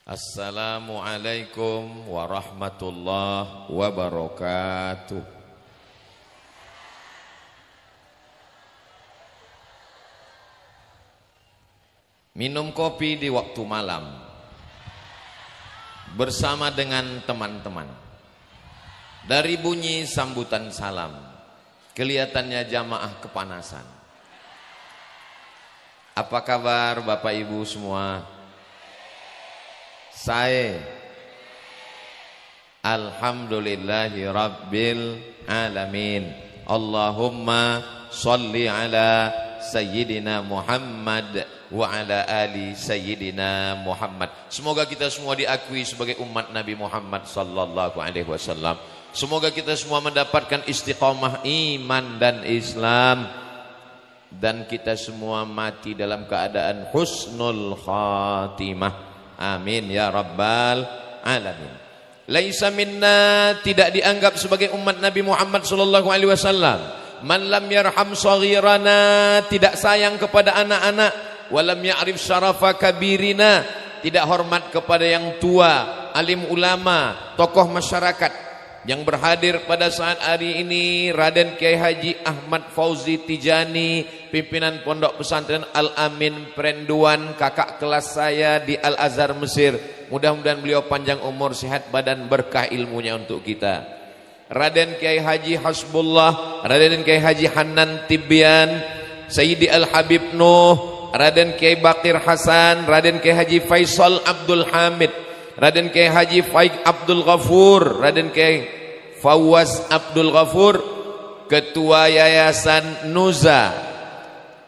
Assalamualaikum warahmatullahi wabarakatuh. Minum kopi di waktu malam bersama dengan teman-teman. Dari bunyi sambutan salam, kelihatannya jamaah kepanasan. Apa kabar Bapak Ibu semua? Saya alhamdulillahi rabbil alamin. Allahumma sholli ala sayyidina Muhammad wa ala ali sayyidina Muhammad. Semoga kita semua diakui sebagai umat Nabi Muhammad sallallahu alaihi wasallam. Semoga kita semua mendapatkan istiqamah iman dan Islam, dan kita semua mati dalam keadaan husnul khatimah. Amin ya rabbal alamin. Laisa minna, tidak dianggap sebagai umat Nabi Muhammad sallallahu alaihi wasallam man lam yarham saghirana, tidak sayang kepada anak-anak, walam ya'rif syarafa kabirina, tidak hormat kepada yang tua, alim ulama, tokoh masyarakat. Yang berhadir pada saat hari ini Raden Kiai Haji Ahmad Fauzi Tijani, pimpinan Pondok Pesantren Al-Amin Perenduan, kakak kelas saya di Al-Azhar Mesir. Mudah-mudahan beliau panjang umur, sehat badan, berkah ilmunya untuk kita. Raden Kiai Haji Hasbullah, Raden Kiai Haji Hanan Tibyan, Sayyidi Al-Habib Nuh, Raden Kiai Bakir Hasan, Raden Kiai Haji Faisal Abdul Hamid, Raden Kiai Haji Faik Abdul Ghafur, Raden Kiai Fawaz Abdul Ghafur, Ketua Yayasan Nuza,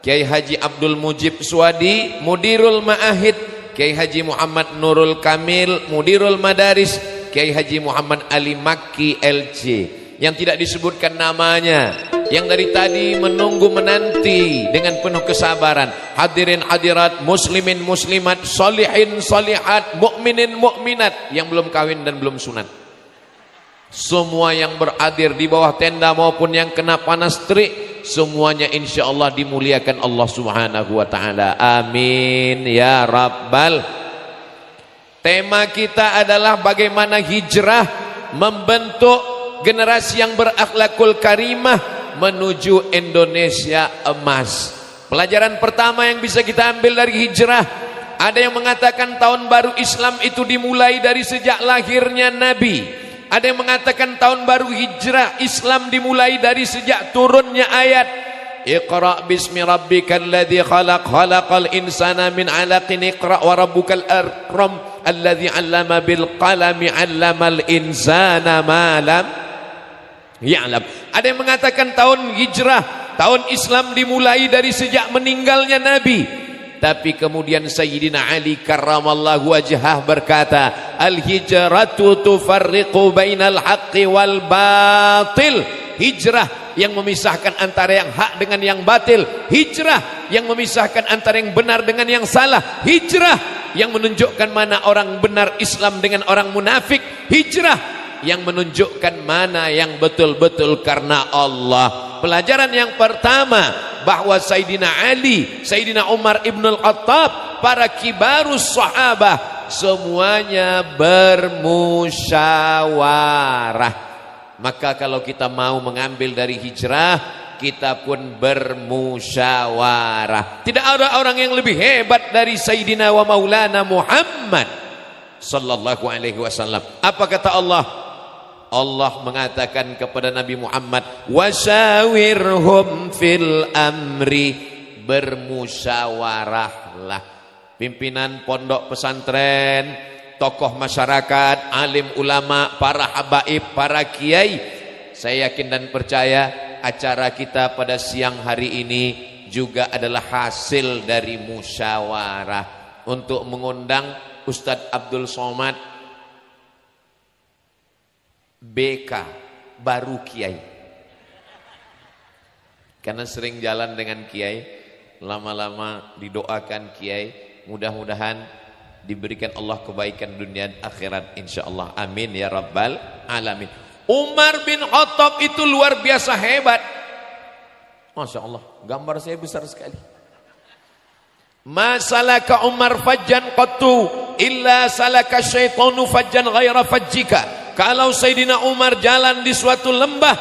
Kiai Haji Abdul Mujib Suwadi, Mudirul Ma'ahid, Kiai Haji Muhammad Nurul Kamil, Mudirul Madaris, Kiai Haji Muhammad Ali Makki LC, yang tidak disebutkan namanya, yang dari tadi menunggu menanti dengan penuh kesabaran. Hadirin hadirat, muslimin muslimat, solihin solihat, mukminin mukminat yang belum kawin dan belum sunat, semua yang berhadir di bawah tenda maupun yang kena panas terik, semuanya insya Allah dimuliakan Allah subhanahu wa ta'ala. Amin ya rabbal. Tema kita adalah bagaimana hijrah membentuk generasi yang berakhlakul karimah menuju Indonesia emas. Pelajaran pertama yang bisa kita ambil dari hijrah, ada yang mengatakan tahun baru Islam itu dimulai dari sejak lahirnya Nabi. Ada yang mengatakan tahun baru hijrah Islam dimulai dari sejak turunnya ayat Iqra bismi rabbikal ladzi khalaq, khalaqal insana min 'alaqin, iqra wa rabbukal akram alladzi 'allama bil qalami 'allamal insana ma lam ya'lam. Ada yang mengatakan tahun hijrah, tahun Islam dimulai dari sejak meninggalnya Nabi. Tapi kemudian Sayyidina Ali karramallahu wajhah berkata, al-hijratu tufarriqu bainal haqqi wal batil. Hijrah yang memisahkan antara yang hak dengan yang batil. Hijrah yang memisahkan antara yang benar dengan yang salah. Hijrah yang menunjukkan mana orang benar Islam dengan orang munafik. Hijrah yang menunjukkan mana yang betul-betul karena Allah. Pelajaran yang pertama, bahwa Sayyidina Ali, Sayyidina Umar Ibnul Khattab, para kibarus sahabah, semuanya bermusyawarah. Maka kalau kita mau mengambil dari hijrah, kita pun bermusyawarah. Tidak ada orang yang lebih hebat dari Sayyidina wa Maulana Muhammad sallallahu alaihi wasallam. Apa kata Allah? Allah mengatakan kepada Nabi Muhammad, wasyawirhum fil amri, bermusyawarahlah. Pimpinan pondok pesantren, tokoh masyarakat, alim ulama, para habaib, para kiai, saya yakin dan percaya acara kita pada siang hari ini juga adalah hasil dari musyawarah. Untuk mengundang Ustadz Abdul Somad BK, baru kiai, karena sering jalan dengan kiai, lama-lama didoakan kiai, mudah-mudahan diberikan Allah kebaikan dunia dan akhirat insyaallah. Amin ya rabbal alamin. Umar bin Khattab itu luar biasa hebat. Masya Allah, gambar saya besar sekali. Masalaka Umar fajjan qattu, illa salaka syaitanu fajjan ghaira fajjika. Kalau Sayyidina Umar jalan di suatu lembah,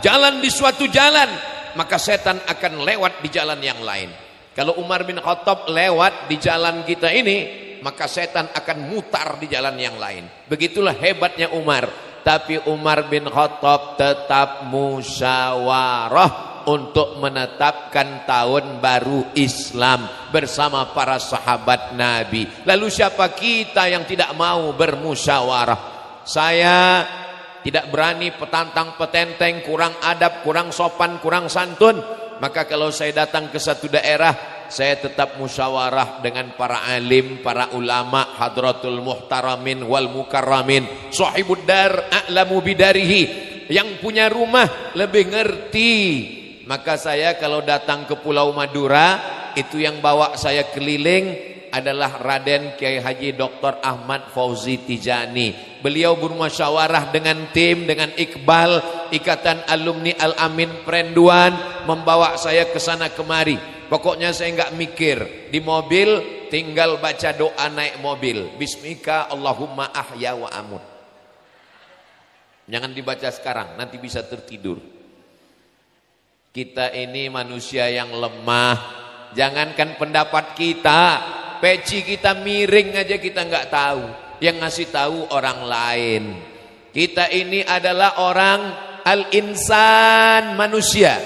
jalan di suatu jalan, maka setan akan lewat di jalan yang lain. Kalau Umar bin Khattab lewat di jalan kita ini, maka setan akan mutar di jalan yang lain. Begitulah hebatnya Umar. Tapi Umar bin Khattab tetap musyawarah untuk menetapkan tahun baru Islam bersama para sahabat Nabi. Lalu siapa kita yang tidak mau bermusyawarah? Saya tidak berani petantang petenteng, kurang adab, kurang sopan, kurang santun. Maka kalau saya datang ke satu daerah, saya tetap musyawarah dengan para alim, para ulama, hadratul muhtaramin wal mukarramin. Sahibud dar a'lamu bidarihi. Yang punya rumah lebih ngerti. Maka saya kalau datang ke Pulau Madura, itu yang bawa saya keliling adalah Raden Kiai Haji Dr. Ahmad Fauzi Tijani. Beliau bermusyawarah dengan tim, dengan Iqbal, Ikatan Alumni Al-Amin Perenduan, membawa saya ke sana kemari. Pokoknya saya enggak mikir, di mobil tinggal baca doa naik mobil. Bismika Allahumma ahya wa amut. Jangan dibaca sekarang, nanti bisa tertidur. Kita ini manusia yang lemah. Jangankan pendapat kita, peci kita miring aja kita nggak tahu. Yang ngasih tahu orang lain. Kita ini adalah orang al-insan, manusia.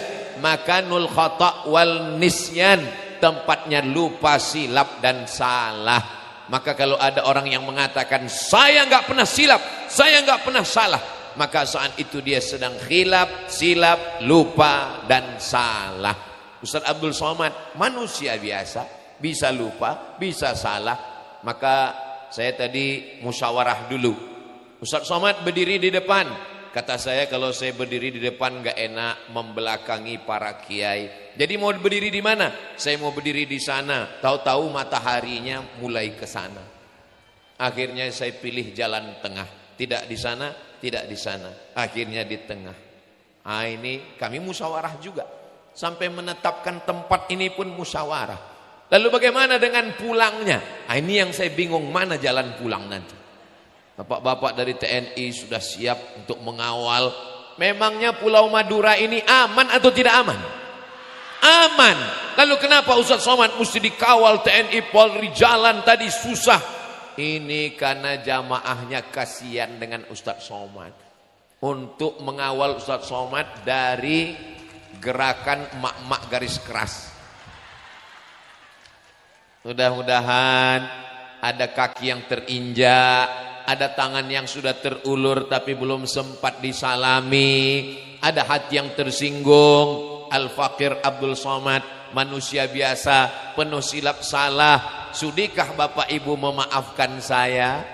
Makanul khata' wal nisyan, tempatnya lupa, silap dan salah. Maka kalau ada orang yang mengatakan saya nggak pernah silap, saya nggak pernah salah, maka saat itu dia sedang khilaf, silap, lupa dan salah. Ustaz Abdul Somad manusia biasa, bisa lupa, bisa salah. Maka saya tadi musyawarah dulu. Ustaz Somad berdiri di depan. Kata saya kalau saya berdiri di depan gak enak membelakangi para kiai. Jadi mau berdiri di mana? Saya mau berdiri di sana. Tahu-tahu mataharinya mulai ke sana. Akhirnya saya pilih jalan tengah. Tidak di sana, tidak di sana. Akhirnya di tengah. Ah, ini kami musyawarah juga. Sampai menetapkan tempat ini pun musyawarah. Lalu bagaimana dengan pulangnya? Ah, ini yang saya bingung, mana jalan pulang nanti. Bapak-bapak dari TNI sudah siap untuk mengawal. Memangnya Pulau Madura ini aman atau tidak aman? Aman. Lalu kenapa Ustaz Somad mesti dikawal TNI Polri, jalan tadi susah? Ini karena jamaahnya kasihan dengan Ustaz Somad. Untuk mengawal Ustaz Somad dari gerakan emak-emak garis keras. Mudah-mudahan ada kaki yang terinjak, ada tangan yang sudah terulur tapi belum sempat disalami, ada hati yang tersinggung. Al-Fakir Abdul Somad manusia biasa, penuh silap salah. Sudikah Bapak Ibu memaafkan saya?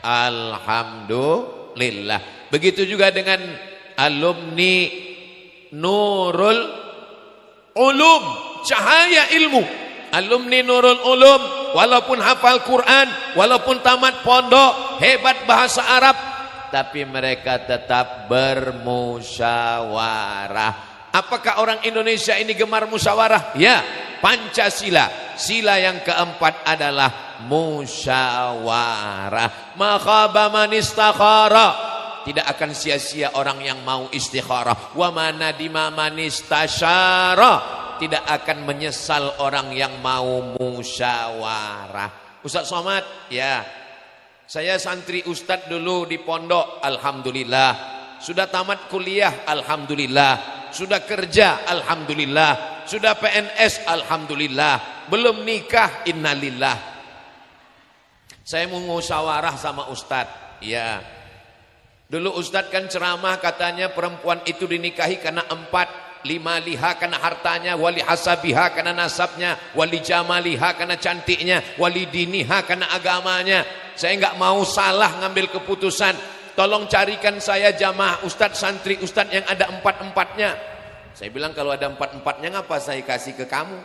Alhamdulillah. Begitu juga dengan alumni Nurul Ulum, cahaya ilmu. Alumni Nurul Ulum, walaupun hafal Quran, walaupun tamat pondok, hebat bahasa Arab, tapi mereka tetap bermusyawarah. Apakah orang Indonesia ini gemar musyawarah? Ya, Pancasila. Sila yang keempat adalah musyawarah. Makhaba man istakhara. Tidak akan sia-sia orang yang mau istikharah. Wa manadima man istasyara. Tidak akan menyesal orang yang mau musyawarah. Ustaz Somad, ya, saya santri Ustadz dulu di pondok, alhamdulillah. Sudah tamat kuliah, alhamdulillah. Sudah kerja, alhamdulillah. Sudah PNS, alhamdulillah. Belum nikah, innalillah. Saya mau musyawarah sama Ustadz, ya. Dulu Ustadz kan ceramah katanya perempuan itu dinikahi karena 4. 5 liha karena hartanya, wali hasabiha karena nasabnya, wali jamaliha karena cantiknya, wali diniha karena agamanya. Saya enggak mau salah ngambil keputusan. Tolong carikan saya jamaah ustadz, santri ustadz yang ada 4-4-nya. Saya bilang kalau ada 4-4-nya ngapa saya kasih ke kamu?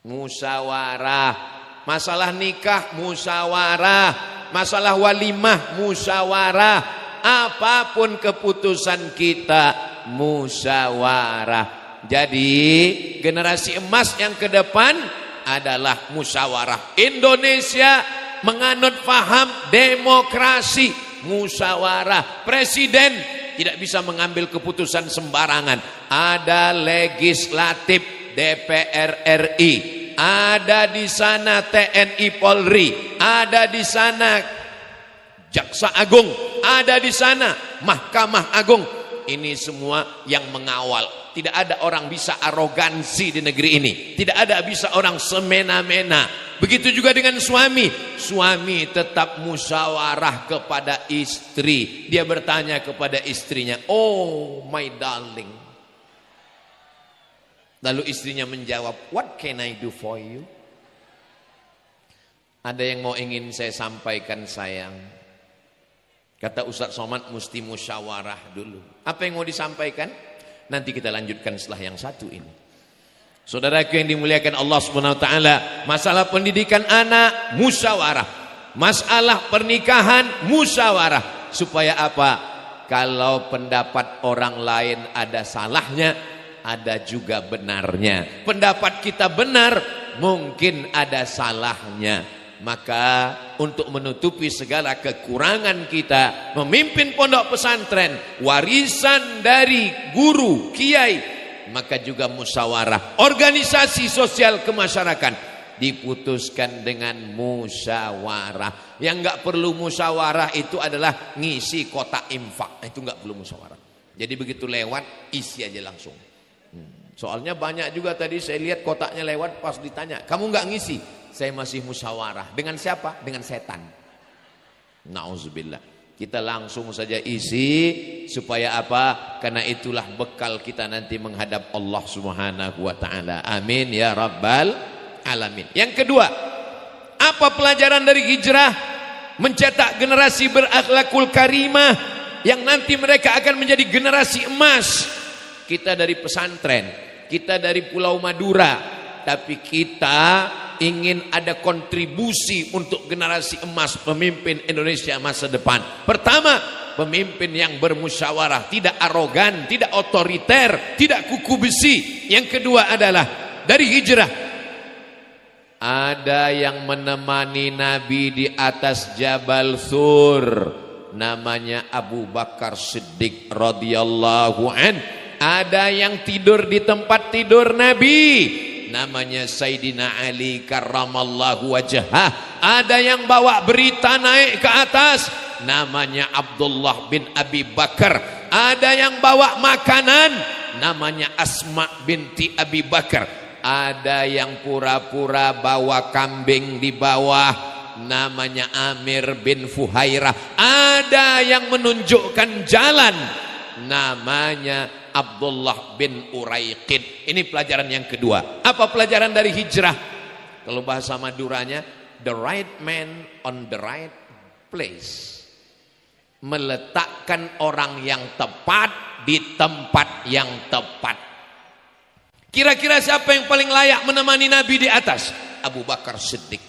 Musyawarah. Masalah nikah musyawarah, masalah walimah musyawarah. Apapun keputusan kita musyawarah. Jadi generasi emas yang ke depan adalah musyawarah. Indonesia menganut faham demokrasi, musyawarah. Presiden tidak bisa mengambil keputusan sembarangan. Ada legislatif, DPR RI, ada di sana TNI Polri, ada di sana Jaksa Agung, ada di sana Mahkamah Agung. Ini semua yang mengawal. Tidak ada orang bisa arogansi di negeri ini. Tidak ada bisa orang semena-mena. Begitu juga dengan suami. Suami tetap musyawarah kepada istri. Dia bertanya kepada istrinya, "Oh my darling." Lalu istrinya menjawab, "What can I do for you?" Ada yang ingin saya sampaikan sayang. Kata Ustaz Somad, mesti musyawarah dulu. Apa yang mau disampaikan? Nanti kita lanjutkan setelah yang satu ini. Saudaraku yang dimuliakan Allah Subhanahu wa taala, masalah pendidikan anak musyawarah. Masalah pernikahan musyawarah. Supaya apa? Kalau pendapat orang lain ada salahnya, ada juga benarnya. Pendapat kita benar, mungkin ada salahnya. Maka untuk menutupi segala kekurangan kita memimpin pondok pesantren, warisan dari guru, kiai, maka juga musyawarah. Organisasi sosial kemasyarakatan diputuskan dengan musyawarah. Yang enggak perlu musyawarah itu adalah ngisi kotak infak. Itu enggak perlu musyawarah. Jadi begitu lewat, isi aja langsung. Soalnya banyak juga tadi saya lihat kotaknya lewat, pas ditanya, "Kamu enggak ngisi?" Saya masih musyawarah. Dengan siapa? Dengan setan. Nauzubillah. Kita langsung saja isi. Supaya apa? Karena itulah bekal kita nanti menghadap Allah Subhanahu wa ta'ala. Amin ya rabbal alamin. Yang kedua, apa pelajaran dari hijrah? Mencetak generasi berakhlakul karimah, yang nanti mereka akan menjadi generasi emas. Kita dari pesantren, kita dari Pulau Madura, tapi kita ingin ada kontribusi untuk generasi emas pemimpin Indonesia masa depan. Pertama, pemimpin yang bermusyawarah, tidak arogan, tidak otoriter, tidak kuku besi. Yang kedua adalah dari hijrah, ada yang menemani Nabi di atas Jabal Sur, namanya Abu Bakar Siddiq radhiyallahu an. Ada yang tidur di tempat tidur Nabi, namanya Sayyidina Ali karramallahu wajhah. Ada yang bawa berita naik ke atas, namanya Abdullah bin Abi Bakar. Ada yang bawa makanan, namanya Asma binti Abi Bakar. Ada yang pura-pura bawa kambing di bawah, namanya Amir bin Fuhairah. Ada yang menunjukkan jalan, namanya Abdullah bin Uraiqid. Ini pelajaran yang kedua. Apa pelajaran dari hijrah? Kalau bahasa Maduranya, the right man on the right place. Meletakkan orang yang tepat di tempat yang tepat. Kira-kira siapa yang paling layak menemani Nabi di atas? Abu Bakar Siddiq.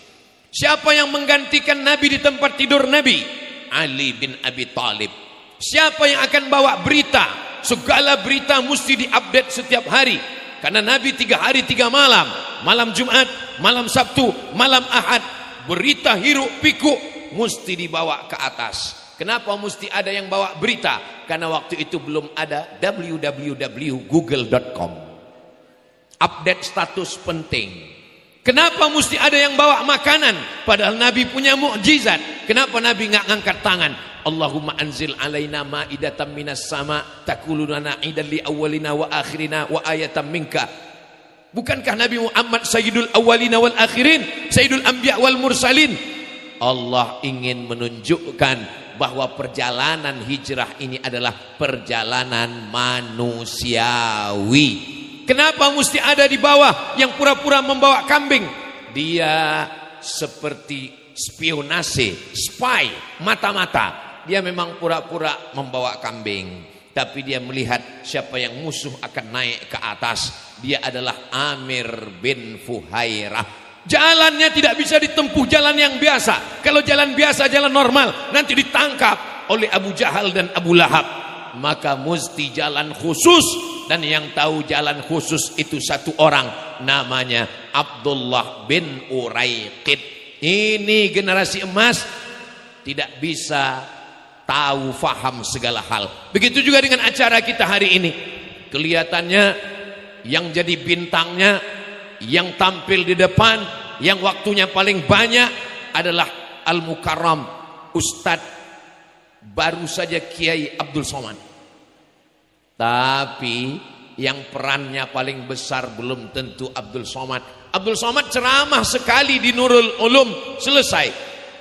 Siapa yang menggantikan Nabi di tempat tidur Nabi? Ali bin Abi Thalib. Siapa yang akan bawa berita? Segala berita mesti diupdate setiap hari. Karena Nabi 3 hari 3 malam. Malam Jumat, malam Sabtu, malam Ahad. Berita hiruk pikuk mesti dibawa ke atas. Kenapa mesti ada yang bawa berita? Karena waktu itu belum ada www.google.com. Update status penting. Kenapa mesti ada yang bawa makanan? Padahal Nabi punya mukjizat. Kenapa Nabi nggak ngangkat tangan? Allahumma anzil alaina ma'idatan minas sama takulunana idan li awwalina wa akhirina wa ayatan minka. Bukankah Nabi Muhammad sayyidul awwalina wal akhirin, sayyidul anbiya wal mursalin? Allah ingin menunjukkan bahwa perjalanan hijrah ini adalah perjalanan manusiawi. Kenapa mesti ada di bawah yang pura-pura membawa kambing? Dia seperti spionase, spy, mata-mata. Dia memang pura-pura membawa kambing, tapi dia melihat siapa yang musuh akan naik ke atas. Dia adalah Amir bin Fuhairah. Jalannya tidak bisa ditempuh jalan yang biasa. Kalau jalan biasa, jalan normal, nanti ditangkap oleh Abu Jahal dan Abu Lahab. Maka mesti jalan khusus, dan yang tahu jalan khusus itu satu orang, namanya Abdullah bin Uraiqid. Ini generasi emas, tidak bisa tahu faham segala hal. Begitu juga dengan acara kita hari ini. Kelihatannya yang jadi bintangnya, yang tampil di depan, yang waktunya paling banyak adalah Al-Mukarram Ustadz baru saja Kiai Abdul Somad. Tapi yang perannya paling besar belum tentu Abdul Somad. Abdul Somad ceramah sekali di Nurul Ulum, selesai.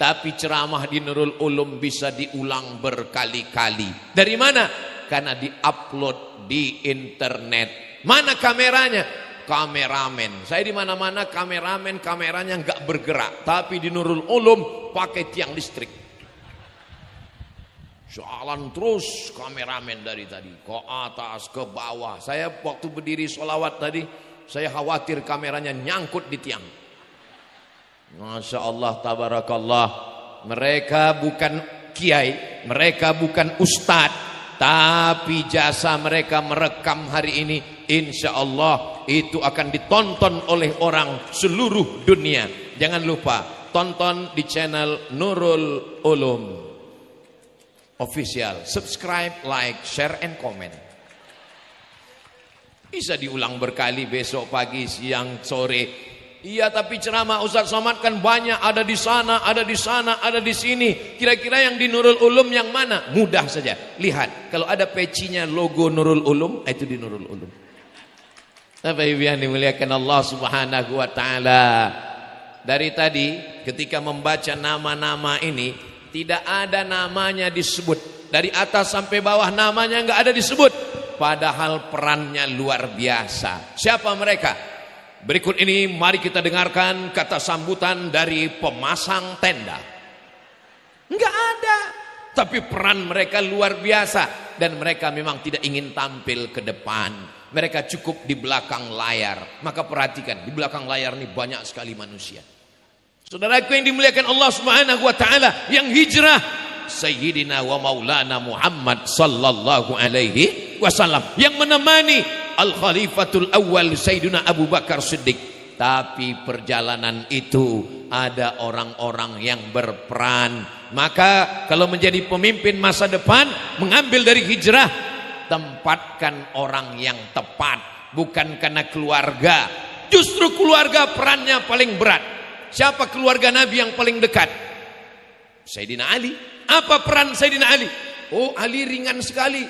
Tapi ceramah di Nurul Ulum bisa diulang berkali-kali. Dari mana? Karena diupload di internet. Mana kameranya? Kameramen. Saya di mana-mana kameramen, kameranya nggak bergerak. Tapi di Nurul Ulum pakai tiang listrik. Jalan terus kameramen dari tadi ke atas ke bawah. Saya waktu berdiri sholawat tadi, saya khawatir kameranya nyangkut di tiang. Masya Allah, tabarakallah. Mereka bukan kiai, mereka bukan ustadz, tapi jasa mereka merekam hari ini, insya Allah itu akan ditonton oleh orang seluruh dunia. Jangan lupa tonton di channel Nurul Ulum Official. Subscribe, like, share, and comment. Bisa diulang berkali, besok pagi, siang, sore. Iya, tapi ceramah Ustaz Somad kan banyak, ada di sana, ada di sana, ada di sini. Kira-kira yang di Nurul Ulum yang mana? Mudah saja. Lihat, kalau ada pecinya logo Nurul Ulum, itu di Nurul Ulum. Bapak Ibu yang dimuliakan Allah Subhanahu wa taala. Dari tadi ketika membaca nama-nama ini, tidak ada namanya disebut. Dari atas sampai bawah namanya enggak ada disebut. Padahal perannya luar biasa. Siapa mereka? Berikut ini mari kita dengarkan kata sambutan dari pemasang tenda. Enggak ada. Tapi peran mereka luar biasa. Dan mereka memang tidak ingin tampil ke depan. Mereka cukup di belakang layar. Maka perhatikan, di belakang layar ini banyak sekali manusia. Saudaraku yang dimuliakan Allah Subhanahu wa taala, yang hijrah Sayyidina wa Maulana Muhammad sallallahu alaihi wasallam, yang menemani Al-Khalifatul Awwal Sayyidina Abu Bakar Siddiq. Tapi perjalanan itu ada orang-orang yang berperan. Maka kalau menjadi pemimpin masa depan, mengambil dari hijrah, tempatkan orang yang tepat, bukan karena keluarga. Justru keluarga perannya paling berat. Siapa keluarga Nabi yang paling dekat? Sayyidina Ali. Apa peran Sayyidina Ali? Oh, Ali ringan sekali.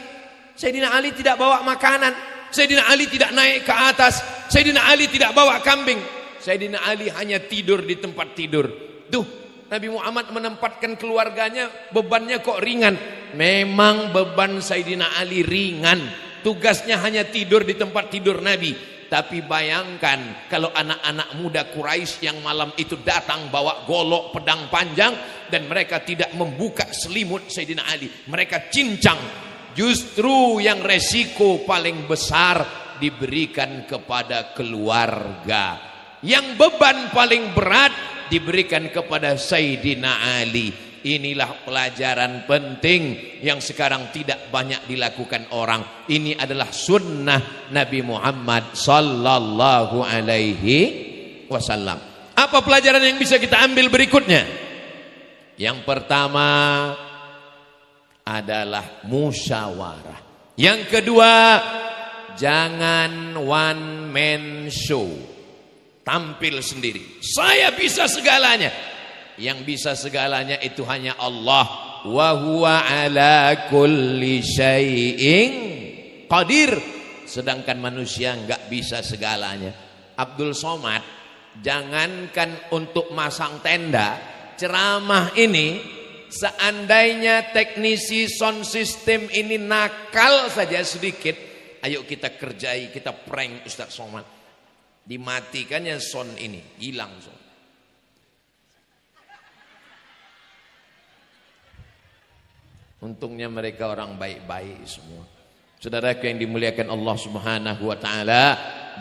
Sayyidina Ali tidak bawa makanan. Sayyidina Ali tidak naik ke atas. Sayyidina Ali tidak bawa kambing. Sayyidina Ali hanya tidur di tempat tidur. Tuh, Nabi Muhammad menempatkan keluarganya, bebannya kok ringan. Memang beban Sayyidina Ali ringan. Tugasnya hanya tidur di tempat tidur Nabi. Tapi bayangkan kalau anak-anak muda Quraisy yang malam itu datang bawa golok pedang panjang dan mereka tidak membuka selimut Sayyidina Ali, mereka cincang. Justru yang resiko paling besar diberikan kepada keluarga. Yang beban paling berat diberikan kepada Sayyidina Ali. Inilah pelajaran penting yang sekarang tidak banyak dilakukan orang. Ini adalah sunnah Nabi Muhammad sallallahu alaihi wasallam. Apa pelajaran yang bisa kita ambil berikutnya? Yang pertama adalah musyawarah. Yang kedua, jangan one man show. Tampil sendiri. Saya bisa segalanya. Yang bisa segalanya itu hanya Allah. Wa huwa ala kulli syai'in qadir. Sedangkan manusia enggak bisa segalanya. Abdul Somad, jangankan untuk masang tenda, ceramah ini, seandainya teknisi sound system ini nakal saja sedikit, ayo kita kerjai, kita prank Ustaz Somad. Dimatikannya sound ini, hilang sound. Untungnya mereka orang baik-baik semua. Saudaraku yang dimuliakan Allah Subhanahu wa taala,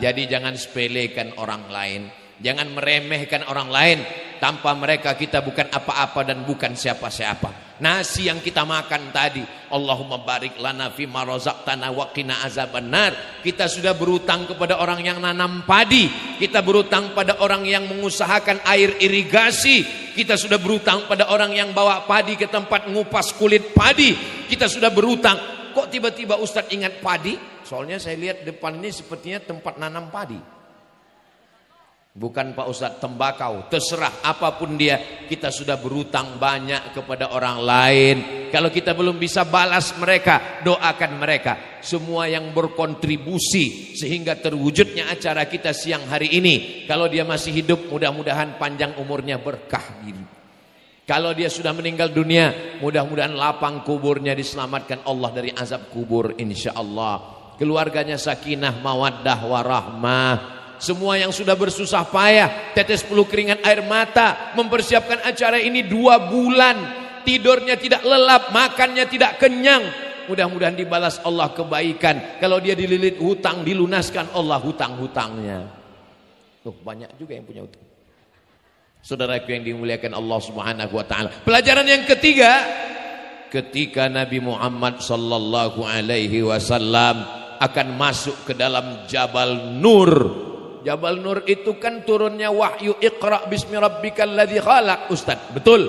jadi jangan sepelekan orang lain, jangan meremehkan orang lain. Tanpa mereka kita bukan apa-apa dan bukan siapa-siapa. Nasi yang kita makan tadi, Allahumma barik lana fima razaqtana wa qina azabannar. Kita sudah berutang kepada orang yang nanam padi, kita berutang pada orang yang mengusahakan air irigasi, kita sudah berutang pada orang yang bawa padi ke tempat ngupas kulit padi, kita sudah berutang. Kok tiba-tiba Ustadz ingat padi? Soalnya saya lihat depan ini sepertinya tempat nanam padi. Bukan Pak Ustadz, tembakau, terserah apapun dia, kita sudah berutang banyak kepada orang lain. Kalau kita belum bisa balas mereka, doakan mereka. Semua yang berkontribusi sehingga terwujudnya acara kita siang hari ini. Kalau dia masih hidup, mudah-mudahan panjang umurnya, berkah diri. Kalau dia sudah meninggal dunia, mudah-mudahan lapang kuburnya, diselamatkan Allah dari azab kubur insya Allah. Keluarganya sakinah, mawaddah, warahmah. Semua yang sudah bersusah payah, tetes peluh keringat air mata, mempersiapkan acara ini 2 bulan, tidurnya tidak lelap, makannya tidak kenyang. Mudah-mudahan dibalas Allah kebaikan. Kalau dia dililit hutang, dilunaskan Allah hutang-hutangnya. Tuh banyak juga yang punya hutang. Saudaraku yang dimuliakan Allah Subhanahu wa taala. Pelajaran yang ketiga, ketika Nabi Muhammad sallallahu alaihi wasallam akan masuk ke dalam Jabal Nur. Jabal Nur itu kan turunnya wahyu Iqra bismi rabbikal ladzi khalaq, Ustaz. Betul.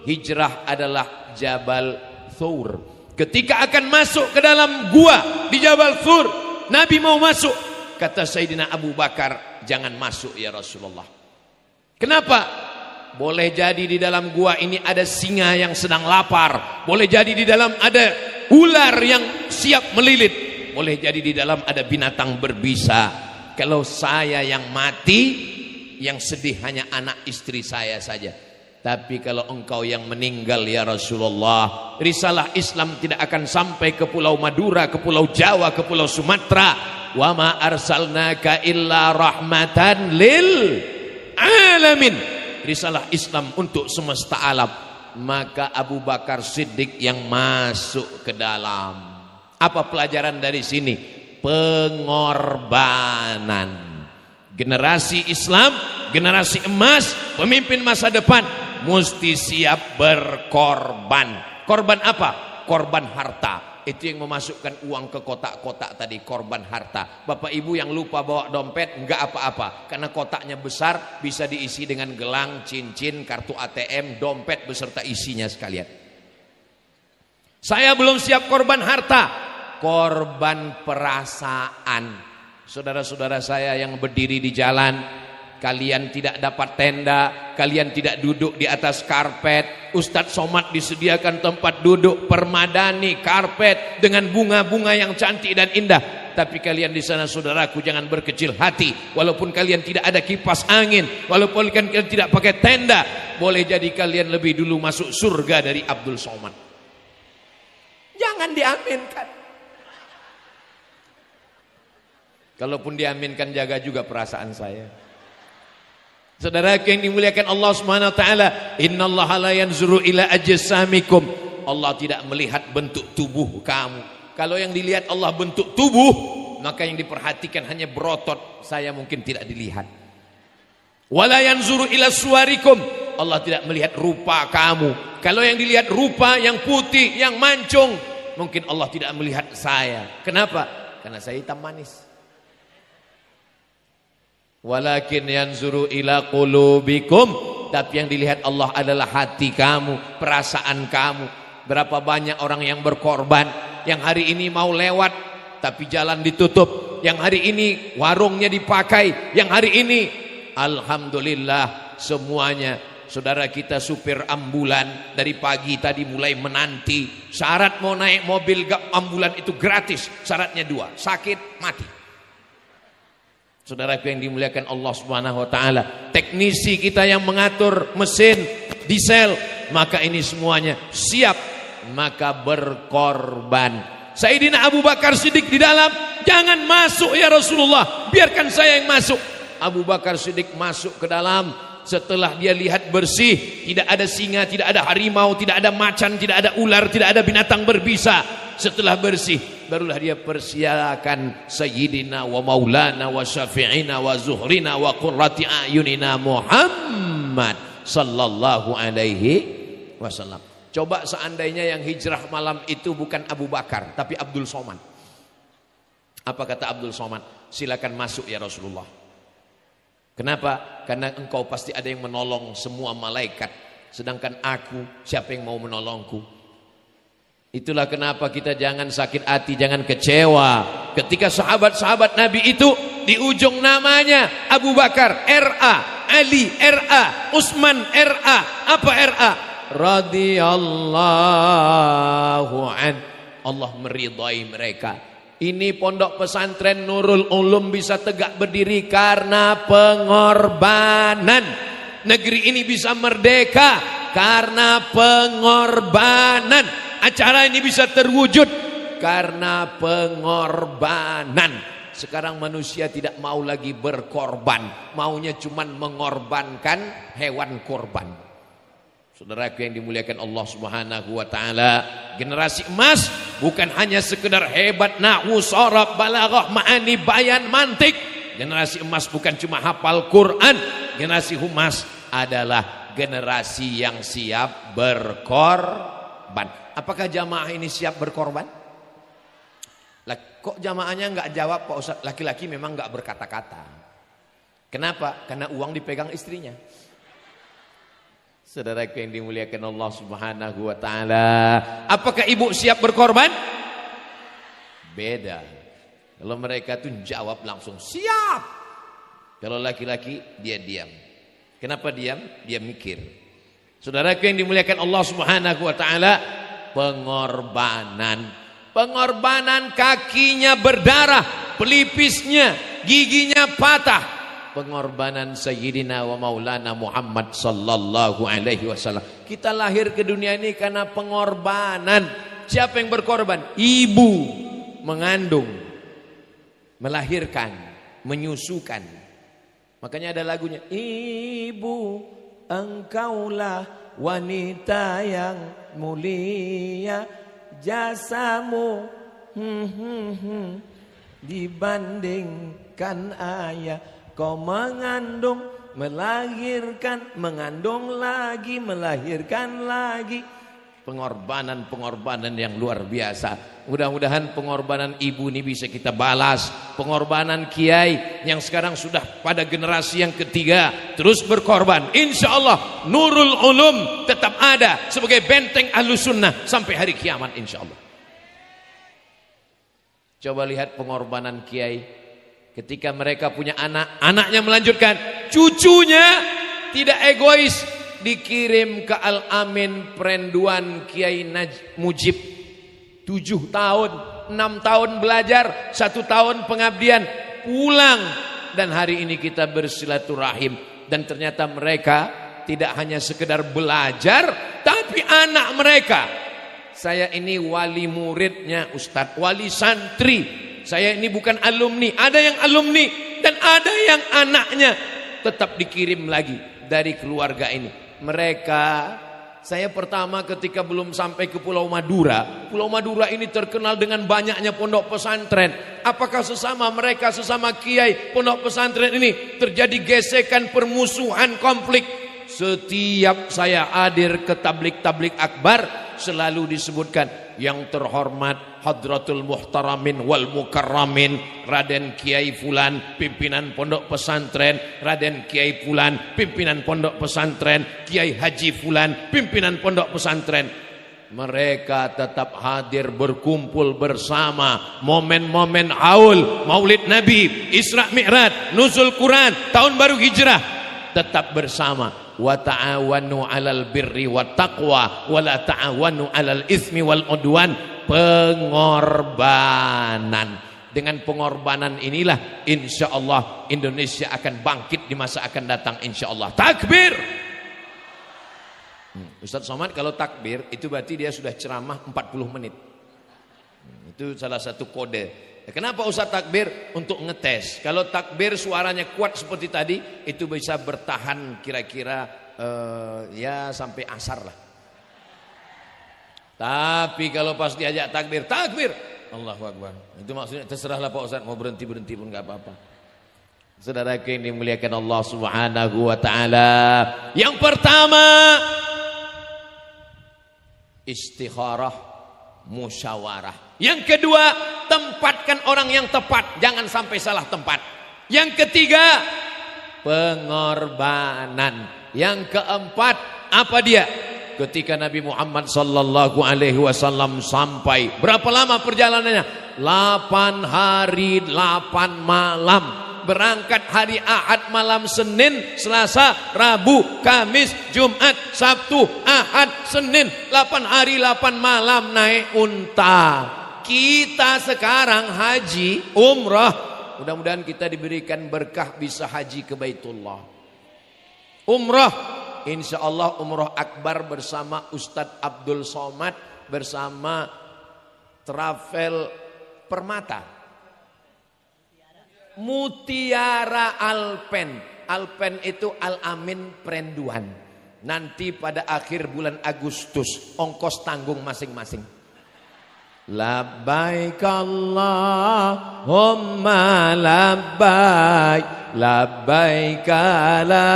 Hijrah adalah Jabal Thur. Ketika akan masuk ke dalam gua di Jabal Thur, Nabi mau masuk, kata Sayyidina Abu Bakar, jangan masuk ya Rasulullah. Kenapa? Boleh jadi di dalam gua ini ada singa yang sedang lapar, boleh jadi di dalam ada ular yang siap melilit, boleh jadi di dalam ada binatang berbisa. Kalau saya yang mati, yang sedih hanya anak istri saya saja. Tapi kalau engkau yang meninggal ya Rasulullah, risalah Islam tidak akan sampai ke Pulau Madura, ke Pulau Jawa, ke Pulau Sumatera. Wa ma arsalnaka illa rahmatan lil alamin. Risalah Islam untuk semesta alam. Maka Abu Bakar Siddiq yang masuk ke dalam. Apa pelajaran dari sini? Pengorbanan. Generasi Islam, generasi emas, pemimpin masa depan mesti siap berkorban. Korban apa? Korban harta. Itu yang memasukkan uang ke kotak-kotak tadi, korban harta. Bapak Ibu yang lupa bawa dompet, enggak apa-apa, karena kotaknya besar, bisa diisi dengan gelang, cincin, kartu ATM, dompet beserta isinya sekalian. Saya belum siap korban harta, korban perasaan. Saudara-saudara saya yang berdiri di jalan, kalian tidak dapat tenda, kalian tidak duduk di atas karpet. Ustadz Somad disediakan tempat duduk permadani, karpet dengan bunga-bunga yang cantik dan indah. Tapi kalian di sana, saudaraku, jangan berkecil hati. Walaupun kalian tidak ada kipas angin, walaupun kalian tidak pakai tenda, boleh jadi kalian lebih dulu masuk surga dari Abdul Somad. Jangan diaminkan. Kalaupun diaminkan, jaga juga perasaan saya. Saudara yang dimuliakan Allah Subhanahu wa taala, innallaha la yanzuru ila ajsamikum. Allah tidak melihat bentuk tubuh kamu. Kalau yang dilihat Allah bentuk tubuh, maka yang diperhatikan hanya berotot. Saya mungkin tidak dilihat. Wala yanzuru ila suwarikum. Allah tidak melihat rupa kamu. Kalau yang dilihat rupa yang putih, yang mancung, mungkin Allah tidak melihat saya. Kenapa? Karena saya hitam manis. Walakin yanzuru ila qulubikum. Tapi yang dilihat Allah adalah hati kamu, perasaan kamu. Berapa banyak orang yang berkorban, yang hari ini mau lewat tapi jalan ditutup, yang hari ini warungnya dipakai, yang hari ini alhamdulillah semuanya. Saudara kita supir ambulan dari pagi tadi mulai menanti. Syarat mau naik mobil ambulan itu gratis, syaratnya 2, sakit mati. Saudaraku yang dimuliakan Allah Subhanahu wa taala, teknisi kita yang mengatur mesin diesel, maka ini semuanya siap, maka berkorban. Sayyidina Abu Bakar Siddiq di dalam, jangan masuk ya Rasulullah, biarkan saya yang masuk. Abu Bakar Siddiq masuk ke dalam. Setelah dia lihat bersih, tidak ada singa, tidak ada harimau, tidak ada macan, tidak ada ular, tidak ada binatang berbisa. Setelah bersih, barulah dia persilakan Sayyidina wa Maulana wa Syafi'ina wa Zuhrina wa Qurrati A'yunina Muhammad sallallahu alaihi wasallam. Coba seandainya yang hijrah malam itu bukan Abu Bakar, tapi Abdul Somad. Apa kata Abdul Somad? Silakan masuk ya Rasulullah. Kenapa? Karena engkau pasti ada yang menolong semua malaikat. Sedangkan aku, siapa yang mau menolongku? Itulah kenapa kita jangan sakit hati, jangan kecewa. Ketika sahabat-sahabat Nabi itu di ujung namanya Abu Bakar RA, Ali RA, Utsman RA. Apa RA? Radhiyallahu an. Allah meridai mereka. Ini pondok pesantren Nurul Ulum bisa tegak berdiri karena pengorbanan. Negeri ini bisa merdeka karena pengorbanan. Acara ini bisa terwujud karena pengorbanan. Sekarang manusia tidak mau lagi berkorban, maunya cuman mengorbankan hewan korban. Saudaraku yang dimuliakan Allah Subhanahu wa taala, generasi emas bukan hanya sekedar hebat nahwu, sharaf, balaghah, ma'ani, bayan, mantik. Generasi emas bukan cuma hafal Quran. Generasi emas adalah generasi yang siap berkorban. Apakah jamaah ini siap berkorban? Lah, kok jamaahnya enggak jawab Pak Ustaz? Laki-laki memang enggak berkata-kata. Kenapa? Karena uang dipegang istrinya. Saudaraku yang dimuliakan Allah Subhanahu wa taala, apakah ibu siap berkorban? Beda. Kalau mereka tuh jawab langsung siap. Kalau laki-laki dia diam. Kenapa diam? Dia mikir. Saudaraku yang dimuliakan Allah Subhanahu wa taala, pengorbanan. Pengorbanan, kakinya berdarah, pelipisnya, giginya patah. Pengorbanan Sayyidina wa Maulana Muhammad sallallahu alaihi wasallam. Kita lahir ke dunia ini karena pengorbanan. Siapa yang berkorban? Ibu mengandung, melahirkan, menyusukan. Makanya ada lagunya, ibu engkaulah wanita yang mulia, jasamu dibandingkan ayah. Kau mengandung, melahirkan, mengandung lagi, melahirkan lagi. Pengorbanan yang luar biasa. Mudah-mudahan pengorbanan ibu ini bisa kita balas. Pengorbanan kiai yang sekarang sudah pada generasi yang ketiga terus berkorban. Insya Allah Nurul Ulum tetap ada sebagai benteng Ahlussunnah sampai hari kiamat insya Allah. Coba lihat pengorbanan kiai. Ketika mereka punya anak, anaknya melanjutkan, cucunya tidak egois, dikirim ke Al-Amin Perenduan Kiai Mujib. 7 tahun, 6 tahun belajar, 1 tahun pengabdian, pulang. Dan hari ini kita bersilaturahim. Dan ternyata mereka tidak hanya sekedar belajar, tapi anak mereka. Saya ini wali muridnya Ustadz, wali santri. Saya ini bukan alumni, ada yang alumni dan ada yang anaknya tetap dikirim lagi dari keluarga ini. Mereka, saya pertama ketika belum sampai ke Pulau Madura. Pulau Madura ini terkenal dengan banyaknya pondok pesantren. Apakah sesama mereka, sesama kiai pondok pesantren ini terjadi gesekan, permusuhan, konflik? Setiap saya hadir ke tablik akbar selalu disebutkan yang terhormat Hadratul Muhtaramin wal Mukarramin Raden Kiai Fulan pimpinan pondok pesantren, Raden Kiai Fulan pimpinan pondok pesantren, Kiai Haji Fulan pimpinan pondok pesantren. Mereka tetap hadir berkumpul bersama momen-momen haul Maulid Nabi, Isra Mi'raj, Nuzul Quran, tahun baru Hijrah, tetap bersama. Wa ta'awanu 'alal birri wat taqwa wa la ta'awanu 'alal itsmi wal udwan. Pengorbanan. Dengan pengorbanan inilah insya Allah Indonesia akan bangkit di masa akan datang insya Allah. Takbir. Ustaz Somad kalau takbir itu berarti dia sudah ceramah 40 menit. Itu salah satu kode. Kenapa Ustaz takbir? Untuk ngetes. Kalau takbir suaranya kuat seperti tadi, itu bisa bertahan kira-kira ya sampai asar lah. Tapi kalau pas diajak takbir, Allahu Akbar. Itu maksudnya terserahlah Pak Ustaz, mau berhenti pun gak apa-apa. Saudaraku yang dimuliakan Allah Subhanahu wa taala. Yang pertama, istikharah, musyawarah. Yang kedua, tempatkan orang yang tepat, jangan sampai salah tempat. Yang ketiga, pengorbanan. Yang keempat, apa dia? Ketika Nabi Muhammad sallallahu alaihi wasallam sampai, berapa lama perjalanannya? 8 hari 8 malam. Berangkat hari Ahad malam Senin, Selasa, Rabu, Kamis, Jumat, Sabtu, Ahad, Senin. 8 hari 8 malam naik unta. Kita sekarang haji, umrah. Mudah-mudahan kita diberikan berkah bisa haji ke Baitullah. Umrah, insya Allah umrah akbar bersama Ustadz Abdul Somad, bersama Travel Permata, Mutiara Alpen. Alpen itu Al-Amin Perenduan. Nanti pada akhir bulan Agustus, ongkos tanggung masing-masing. Labbaik Allahumma labbaik, labbaik la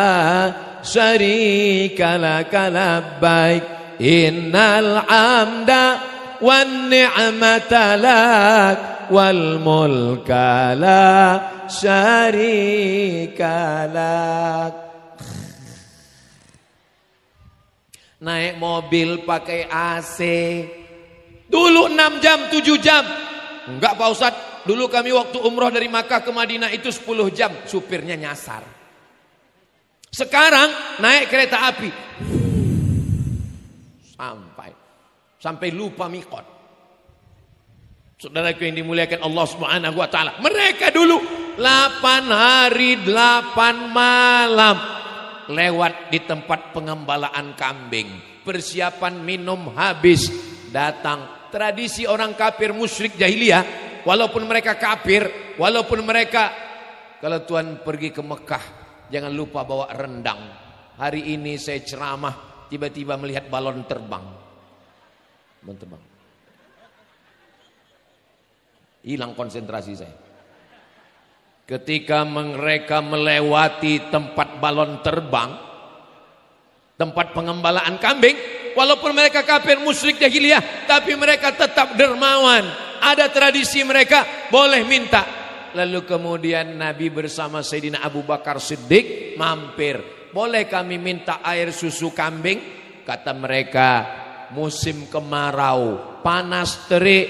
syarika laka labbaik, innal hamda wan ni'mata lak wal mulka la syarika lak. Naik mobil pakai AC. Dulu 6 jam, 7 jam. Enggak Pak Ustadz, dulu kami waktu umroh dari Makkah ke Madinah itu 10 jam. Supirnya nyasar. Sekarang naik kereta api. Sampai lupa mikot. Saudaraku yang dimuliakan Allah Subhanahu wa taala. Mereka dulu 8 hari 8 malam lewat di tempat pengembalaan kambing. Persiapan minum habis, datang. Tradisi orang kafir musyrik jahiliyah, walaupun mereka kafir, walaupun mereka, kalau Tuhan pergi ke Mekah jangan lupa bawa rendang. Hari ini saya ceramah, tiba-tiba melihat balon terbang. Hilang konsentrasi saya. Ketika mereka melewati tempat balon terbang, tempat pengembalaan kambing, walaupun mereka kafir musyrik jahiliyah, tapi mereka tetap dermawan. Ada tradisi mereka, boleh minta. Lalu kemudian Nabi bersama Sayyidina Abu Bakar Siddiq mampir. Boleh kami minta air susu kambing? Kata mereka, musim kemarau, panas terik,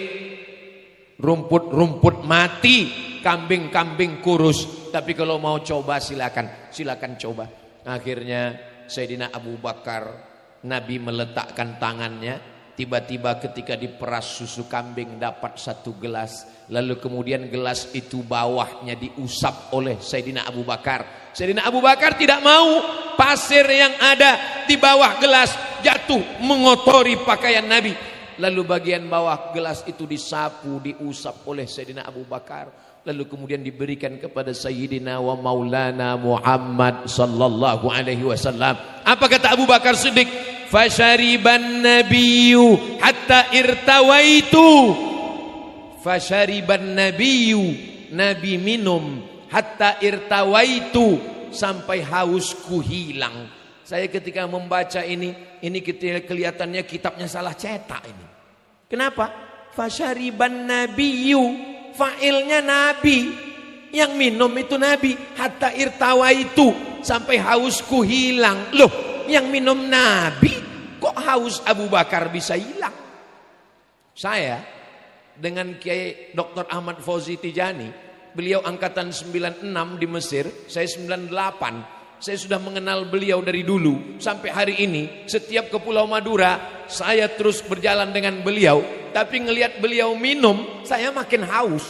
rumput-rumput mati, kambing-kambing kurus. Tapi kalau mau coba silakan coba. Akhirnya Sayyidina Abu Bakar, Nabi meletakkan tangannya, tiba-tiba ketika diperas susu kambing dapat 1 gelas. Lalu kemudian gelas itu bawahnya diusap oleh Sayyidina Abu Bakar. Sayyidina Abu Bakar tidak mau pasir yang ada di bawah gelas jatuh mengotori pakaian Nabi. Lalu bagian bawah gelas itu disapu, diusap oleh Sayyidina Abu Bakar. Lalu kemudian diberikan kepada Sayyidina wa Maulana Muhammad sallallahu alaihi wasallam. Apa kata Abu Bakar Siddiq? Fasyariban nabiyyu hatta irtawaitu. Fasyariban nabiyyu, Nabi minum, hatta irtawaitu, sampai hausku hilang. Saya ketika membaca ini kelihatannya kitabnya salah cetak ini. Kenapa? Fasyariban nabiyyu, fa'ilnya Nabi, yang minum itu Nabi. Hatta irtawaitu, sampai hausku hilang. Loh, yang minum Nabi, kok haus Abu Bakar bisa hilang? Saya dengan Kiai Dr. Ahmad Fauzi Tijani, beliau angkatan 96 di Mesir, saya 98. Saya sudah mengenal beliau dari dulu sampai hari ini. Setiap ke Pulau Madura saya terus berjalan dengan beliau. Tapi ngelihat beliau minum, saya makin haus.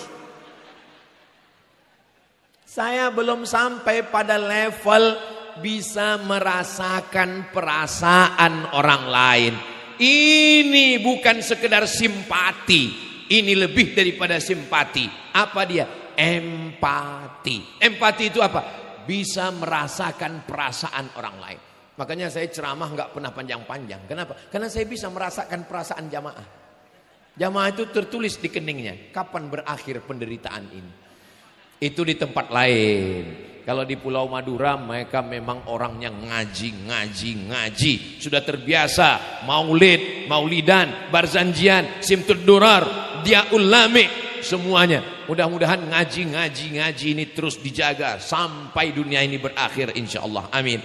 Saya belum sampai pada level bisa merasakan perasaan orang lain. Ini bukan sekedar simpati, ini lebih daripada simpati. Apa dia? Empati. Empati itu apa? Bisa merasakan perasaan orang lain. Makanya saya ceramah nggak pernah panjang-panjang. Kenapa? Karena saya bisa merasakan perasaan jamaah. Jamaah itu tertulis di keningnya, kapan berakhir penderitaan ini. Itu di tempat lain. Kalau di Pulau Madura mereka memang orangnya ngaji. Sudah terbiasa maulid, maulidan, barzanjian, simtud durar, diaul lami, semuanya. Mudah-mudahan ngaji ini terus dijaga sampai dunia ini berakhir insyaallah. Amin.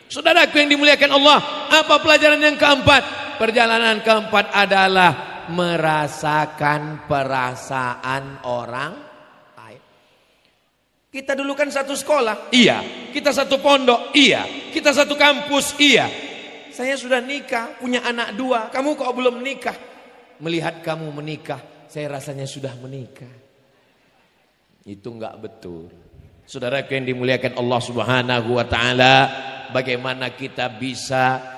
Saudaraku yang dimuliakan Allah, apa pelajaran yang keempat? Perjalanan keempat adalah merasakan perasaan orang lain. Kita dulu kan satu sekolah, iya. Kita satu pondok, iya. Kita satu kampus, iya. Saya sudah nikah, punya anak 2. Kamu kok belum nikah? Melihat kamu menikah, saya rasanya sudah menikah. Itu enggak betul. Saudara yang dimuliakan Allah Subhanahu wa taala, bagaimana kita bisa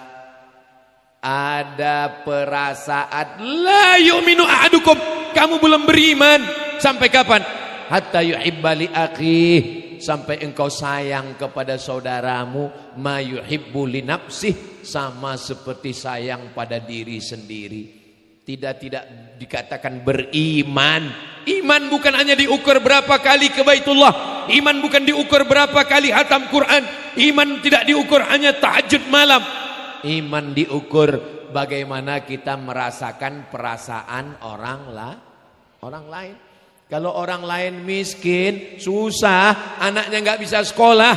ada perasaan la yu'minu ahadukum, kamu belum beriman sampai kapan? Hatta yuhibba li akhih, sampai engkau sayang kepada saudaramu ma yuhibbu li nafsih, sama seperti sayang pada diri sendiri. Tidak dikatakan beriman. Iman bukan hanya diukur berapa kali ke Baitullah. Iman bukan diukur berapa kali hatam Quran. Iman tidak diukur hanya tahajud malam. Iman diukur bagaimana kita merasakan perasaan orang lain. Kalau orang lain miskin, susah, anaknya nggak bisa sekolah,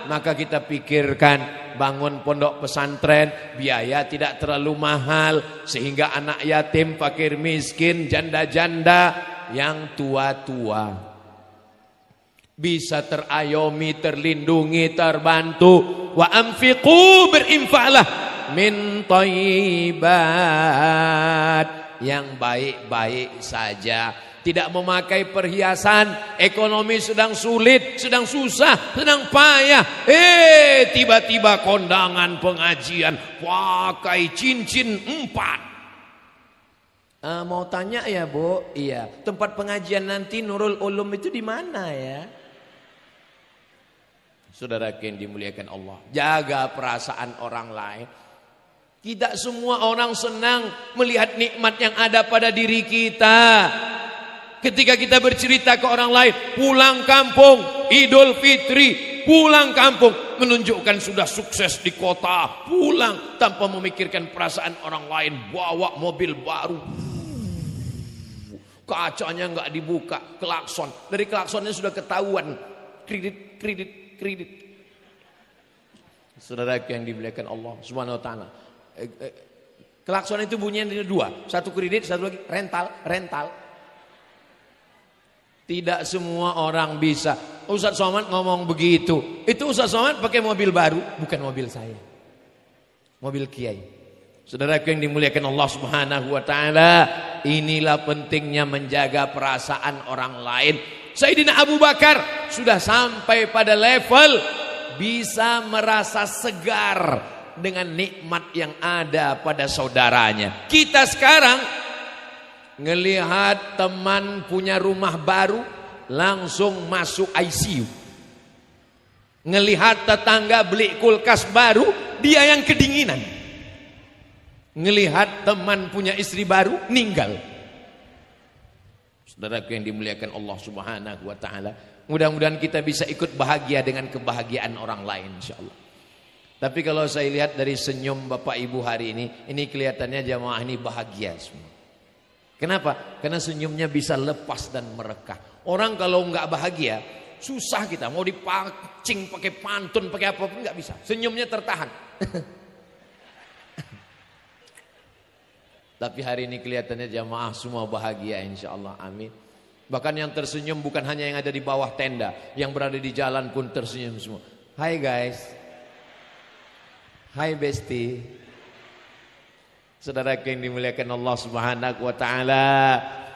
maka kita pikirkan bangun pondok pesantren, biaya tidak terlalu mahal, sehingga anak yatim, fakir miskin, janda-janda, yang tua-tua bisa terayomi, terlindungi, terbantu. Wa anfiqu, berinfaklah min thayyibat, yang baik-baik saja. Tidak memakai perhiasan, ekonomi sedang sulit, sedang susah, sedang payah. Tiba-tiba kondangan pengajian pakai cincin 4. Mau tanya ya Bu? Iya. Tempat pengajian nanti Nurul Ulum itu di mana ya? Saudara yang dimuliakan Allah, jaga perasaan orang lain. Tidak semua orang senang melihat nikmat yang ada pada diri kita. Ketika kita bercerita ke orang lain, pulang kampung, Idul Fitri, pulang kampung, menunjukkan sudah sukses di kota, pulang tanpa memikirkan perasaan orang lain, bawa mobil baru, kacanya nggak dibuka, klakson, dari klaksonnya sudah ketahuan, kredit. Saudara yang dimuliakan Allah Subhanahu wa taala, klakson itu bunyinya ada 2, satu kredit, satu lagi rental. Tidak semua orang bisa. Ustaz Somad ngomong begitu. Itu Ustaz Somad pakai mobil baru, bukan mobil saya. Mobil Kiai. Saudara yang dimuliakan Allah Subhanahu wa taala, inilah pentingnya menjaga perasaan orang lain. Sayyidina Abu Bakar sudah sampai pada level bisa merasa segar dengan nikmat yang ada pada saudaranya. Kita sekarang ngelihat teman punya rumah baru, langsung masuk ICU. Ngelihat tetangga beli kulkas baru, dia yang kedinginan. Ngelihat teman punya istri baru, ninggal. Saudaraku yang dimuliakan Allah Subhanahu wa taala, mudah-mudahan kita bisa ikut bahagia dengan kebahagiaan orang lain insyaallah. Tapi kalau saya lihat dari senyum Bapak Ibu hari ini kelihatannya jamaah ini bahagia semua. Kenapa? Karena senyumnya bisa lepas dan merekah. Orang kalau nggak bahagia, susah kita. Mau dipancing pakai pantun, pakai apapun nggak bisa. Senyumnya tertahan. Tapi hari ini kelihatannya jamaah semua bahagia insya Allah. Amin. Bahkan yang tersenyum bukan hanya yang ada di bawah tenda, yang berada di jalan pun tersenyum semua. Hai guys. Hai Besti. Saudara yang dimuliakan Allah Subhanahu wa taala,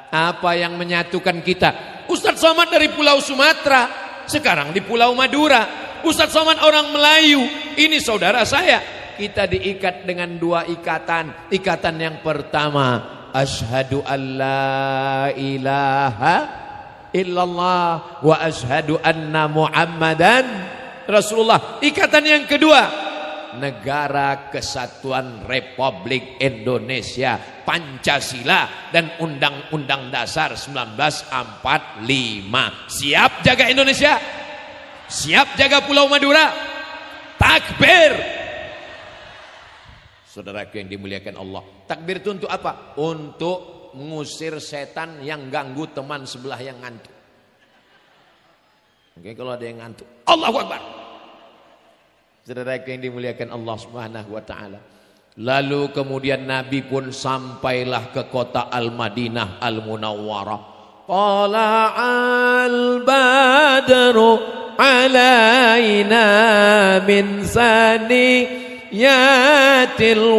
apa yang menyatukan kita? Ustaz Somad dari Pulau Sumatera, sekarang di Pulau Madura. Ustaz Somad orang Melayu, ini saudara saya. Kita diikat dengan 2 ikatan. Ikatan yang pertama, asyhadu alla ilaha illallah wa asyhadu anna Muhammadan Rasulullah. Ikatan yang kedua, Negara Kesatuan Republik Indonesia, Pancasila dan Undang-Undang Dasar 1945. Siap jaga Indonesia? Siap jaga Pulau Madura? Takbir. Saudaraku yang dimuliakan Allah, takbir itu untuk apa? Untuk mengusir setan yang ganggu teman sebelah yang ngantuk. Oke, kalau ada yang ngantuk, Allahu Akbar. Saudaraku yang dimuliakan Allah Subhanahu wa taala. Lalu kemudian Nabi pun sampailah ke kota Al-Madinah Al-Munawwarah. Tala'al badru alaina min saniyatil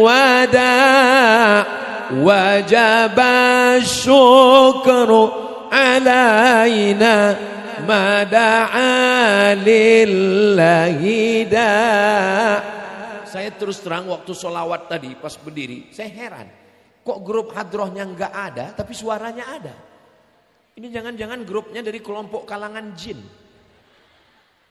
wada' wajaba syukru alaina mada'a lillahi da'. Saya terus terang waktu sholawat tadi pas berdiri, saya heran. Kok grup hadrohnya nggak ada tapi suaranya ada. Ini jangan-jangan grupnya dari kelompok kalangan jin.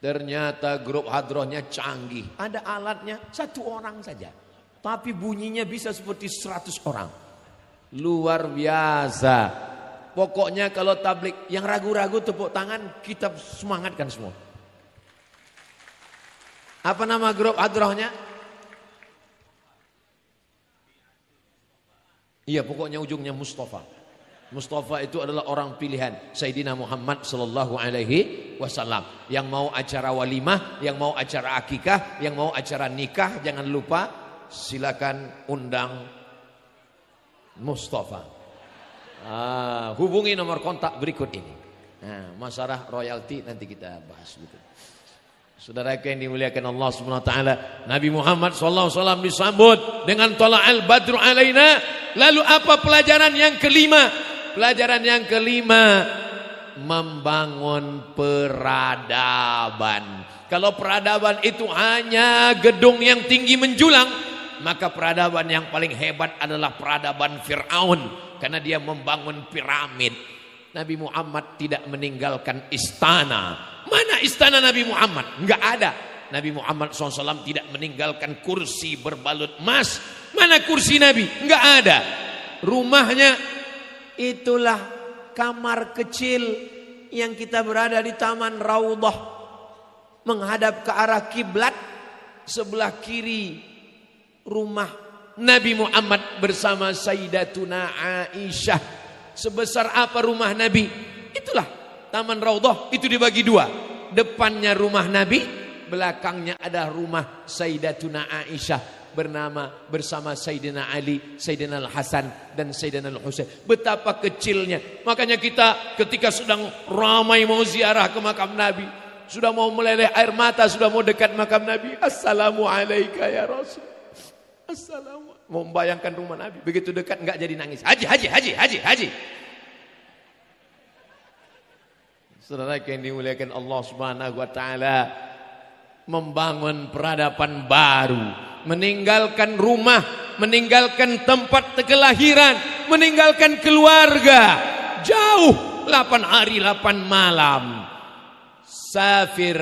Ternyata grup hadrohnya canggih. Ada alatnya 1 orang saja. Tapi bunyinya bisa seperti 100 orang. Luar biasa. Pokoknya kalau tablik yang ragu-ragu tepuk tangan, kita semangatkan semua. Apa nama grup hadrohnya? Iya, pokoknya ujungnya Mustafa. Mustafa itu adalah orang pilihan Sayyidina Muhammad sallallahu alaihi wasallam. Yang mau acara walimah, yang mau acara akikah, yang mau acara nikah, jangan lupa silakan undang Mustafa. Hubungi nomor kontak berikut ini. Nah, masalah royalti nanti kita bahas gitu. Saudara yang dimuliakan Allah Subhanahu wa taala, Nabi Muhammad sallallahu alaihi wasallam disambut dengan tala'al badru alaina. Lalu apa pelajaran yang kelima? Pelajaran yang kelima, membangun peradaban. Kalau peradaban itu hanya gedung yang tinggi menjulang, maka peradaban yang paling hebat adalah peradaban Fir'aun, karena dia membangun piramid. Nabi Muhammad tidak meninggalkan istana. Mana istana Nabi Muhammad? Enggak ada. Nabi Muhammad SAW tidak meninggalkan kursi berbalut emas. Mana kursi Nabi? Enggak ada. Rumahnya itulah kamar kecil yang kita berada di Taman Raudhah, menghadap ke arah kiblat. Sebelah kiri rumah Nabi Muhammad bersama Sayyidatuna Aisyah. Sebesar apa rumah Nabi? Itulah Taman Raudhah, itu dibagi 2. Depannya rumah Nabi, belakangnya ada rumah Sayyidatuna Aisyah bersama Sayyidina Ali, Sayyidina Al-Hasan dan Sayyidina Al-Husain. Betapa kecilnya. Makanya kita ketika sedang ramai mau ziarah ke makam Nabi, sudah mau meleleh air mata, sudah mau dekat makam Nabi, Assalamualaikum ya Rasul. Assalamu. Mau membayangkan rumah Nabi, begitu dekat enggak jadi nangis. Haji. Saudara yang dimuliakan Allah Subhanahu wa taala, membangun peradaban baru. Meninggalkan rumah, meninggalkan tempat kelahiran, meninggalkan keluarga, jauh 8 hari 8 malam. Safir,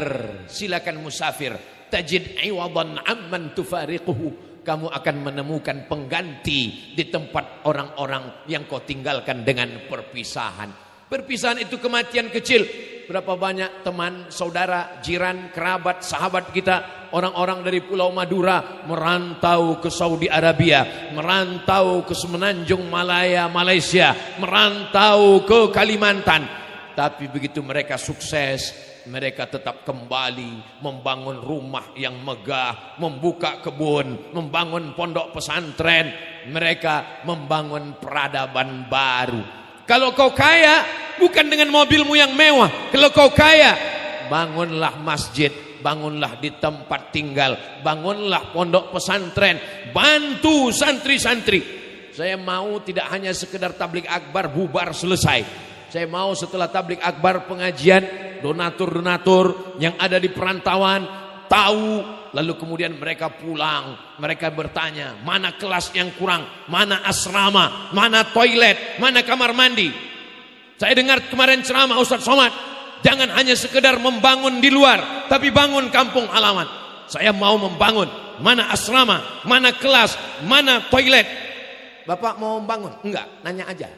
silakan musafir. Tajid iwadan amman tufariquhu. Kamu akan menemukan pengganti di tempat orang-orang yang kau tinggalkan dengan perpisahan. Perpisahan itu kematian kecil. Berapa banyak teman, saudara, jiran, kerabat, sahabat kita, orang-orang dari Pulau Madura merantau ke Saudi Arabia, merantau ke Semenanjung Malaya, Malaysia, merantau ke Kalimantan. Tapi begitu mereka sukses, mereka tetap kembali membangun rumah yang megah, membuka kebun, membangun pondok pesantren. Mereka membangun peradaban baru. Kalau kau kaya, bukan dengan mobilmu yang mewah. Kalau kau kaya, bangunlah masjid, bangunlah di tempat tinggal, bangunlah pondok pesantren, bantu santri-santri. Saya mau tidak hanya sekedar tablik akbar bubar selesai. Saya mau setelah tablik akbar pengajian, donatur-donatur yang ada di perantauan tahu, lalu kemudian mereka pulang, mereka bertanya, mana kelas yang kurang, mana asrama, mana toilet, mana kamar mandi. Saya dengar kemarin ceramah Ustaz Somad, jangan hanya sekedar membangun di luar, tapi bangun kampung halaman. Saya mau membangun, mana asrama, mana kelas, mana toilet. Bapak mau membangun? Enggak, nanya aja.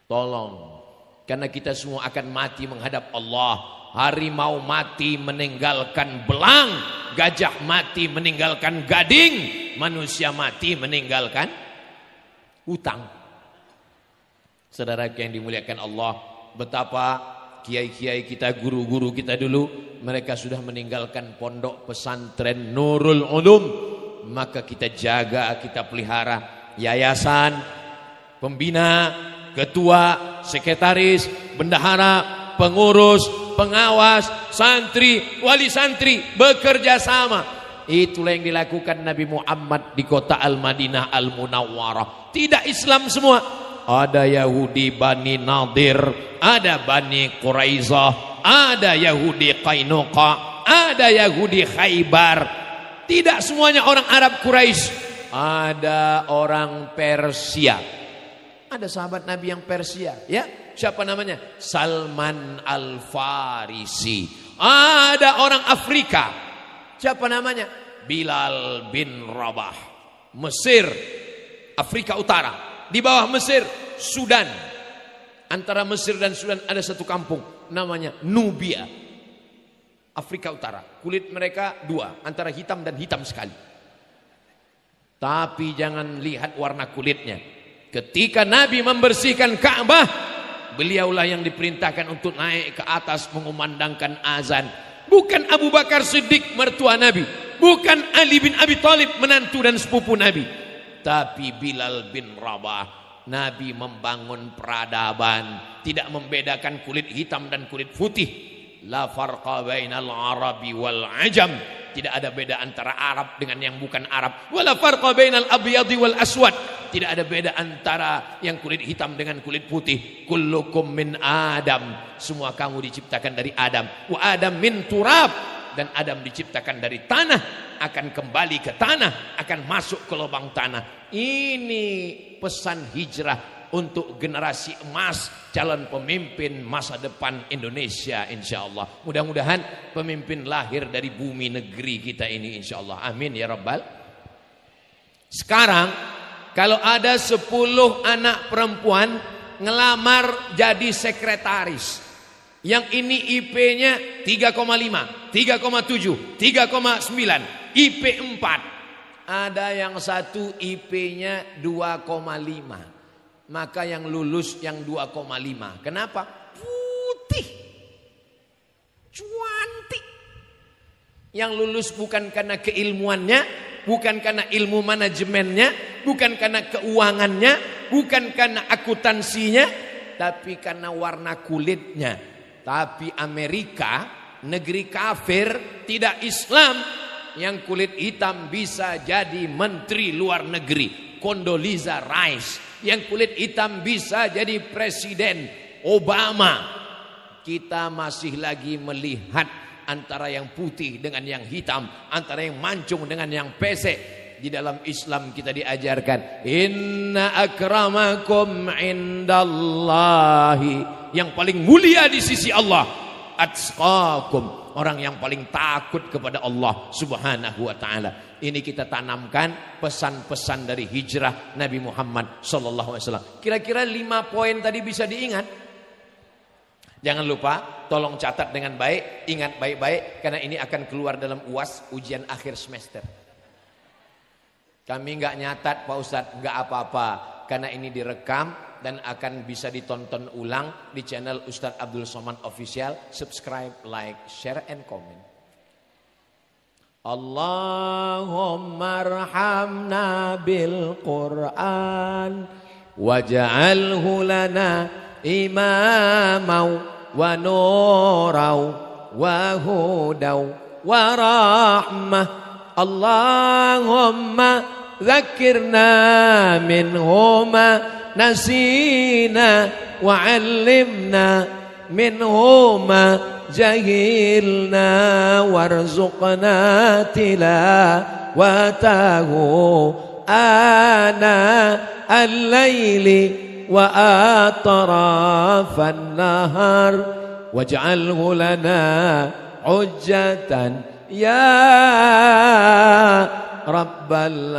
Tolong, karena kita semua akan mati menghadap Allah. Harimau mati meninggalkan belang, gajah mati meninggalkan gading, manusia mati meninggalkan hutang. Saudara yang dimuliakan Allah, betapa kiai-kiai kita, guru-guru kita dulu, mereka sudah meninggalkan pondok pesantren Nurul Ulum. Maka kita jaga, kita pelihara yayasan, pembina, ketua, sekretaris, bendahara, pengurus, pengawas, santri, wali santri bekerja sama. Itulah yang dilakukan Nabi Muhammad di kota Al-Madinah Al-Munawwarah. Tidak Islam semua. Ada Yahudi Bani Nadir, ada Bani Quraizah, ada Yahudi Qainuqa, ada Yahudi Khaybar. Tidak semuanya orang Arab Quraisy. Ada orang Persia. Ada sahabat Nabi yang Persia, ya. Siapa namanya? Salman Al-Farisi. Ada orang Afrika. Siapa namanya? Bilal bin Rabah. Mesir, Afrika Utara. Di bawah Mesir, Sudan. Antara Mesir dan Sudan ada satu kampung namanya Nubia, Afrika Utara. Kulit mereka dua, antara hitam dan hitam sekali. Tapi jangan lihat warna kulitnya. Ketika Nabi membersihkan Ka'bah, beliaulah yang diperintahkan untuk naik ke atas mengumandangkan azan. Bukan Abu Bakar Siddiq mertua Nabi, bukan Ali bin Abi Thalib menantu dan sepupu Nabi, tapi Bilal bin Rabah. Nabi membangun peradaban, tidak membedakan kulit hitam dan kulit putih. La farqa bainal arabi wal ajam. Tidak ada beda antara Arab dengan yang bukan Arab. Wala farqa bainal abyadi wal aswad. Tidak ada beda antara yang kulit hitam dengan kulit putih. Kullukum min Adam. Semua kamu diciptakan dari Adam. Wa Adam min turab. Dan Adam diciptakan dari tanah, akan kembali ke tanah, akan masuk ke lubang tanah. Ini pesan hijrah untuk generasi emas, calon pemimpin masa depan Indonesia insyaallah. Mudah-mudahan pemimpin lahir dari bumi negeri kita ini insyaallah. Amin ya rabbal. Sekarang kalau ada 10 anak perempuan ngelamar jadi sekretaris, yang ini IP-nya 3,5, 3,7, 3,9, IP 4. Ada yang satu IP-nya 2,5. Maka yang lulus yang 2,5. Kenapa? Putih, cantik. Yang lulus bukan karena keilmuannya, bukan karena ilmu manajemennya, bukan karena keuangannya, bukan karena akuntansinya, tapi karena warna kulitnya. Tapi Amerika, negeri kafir, tidak Islam, yang kulit hitam bisa jadi menteri luar negeri, Condoleezza Rice. Yang kulit hitam bisa jadi presiden, Obama. Kita masih lagi melihat antara yang putih dengan yang hitam, antara yang mancung dengan yang pesek. Di dalam Islam kita diajarkan, inna akramakum indallahi, yang paling mulia di sisi Allah, atqakum, orang yang paling takut kepada Allah subhanahu wa ta'ala. Ini kita tanamkan pesan-pesan dari hijrah Nabi Muhammad sallallahu alaihi wasallam. Kira-kira 5 poin tadi bisa diingat. Jangan lupa, tolong catat dengan baik, ingat baik-baik, karena ini akan keluar dalam UAS, ujian akhir semester. Kami nggak nyatat Pak Ustadz, nggak apa-apa, karena ini direkam dan akan bisa ditonton ulang di channel Ustadz Abdul Somad Official. Subscribe, like, share, and comment. Allahumma arhamna bil Qur'an waj'alhu lana imamaw wa nuraw wa hudaw wa rahmah. Allahumma dzakirna minhuma nasina wa 'allimna minhuma jahilna warzuqna tilawatahu ana al-laili wa atrafan nahar waj'alhu lana hujjatan ya rabbal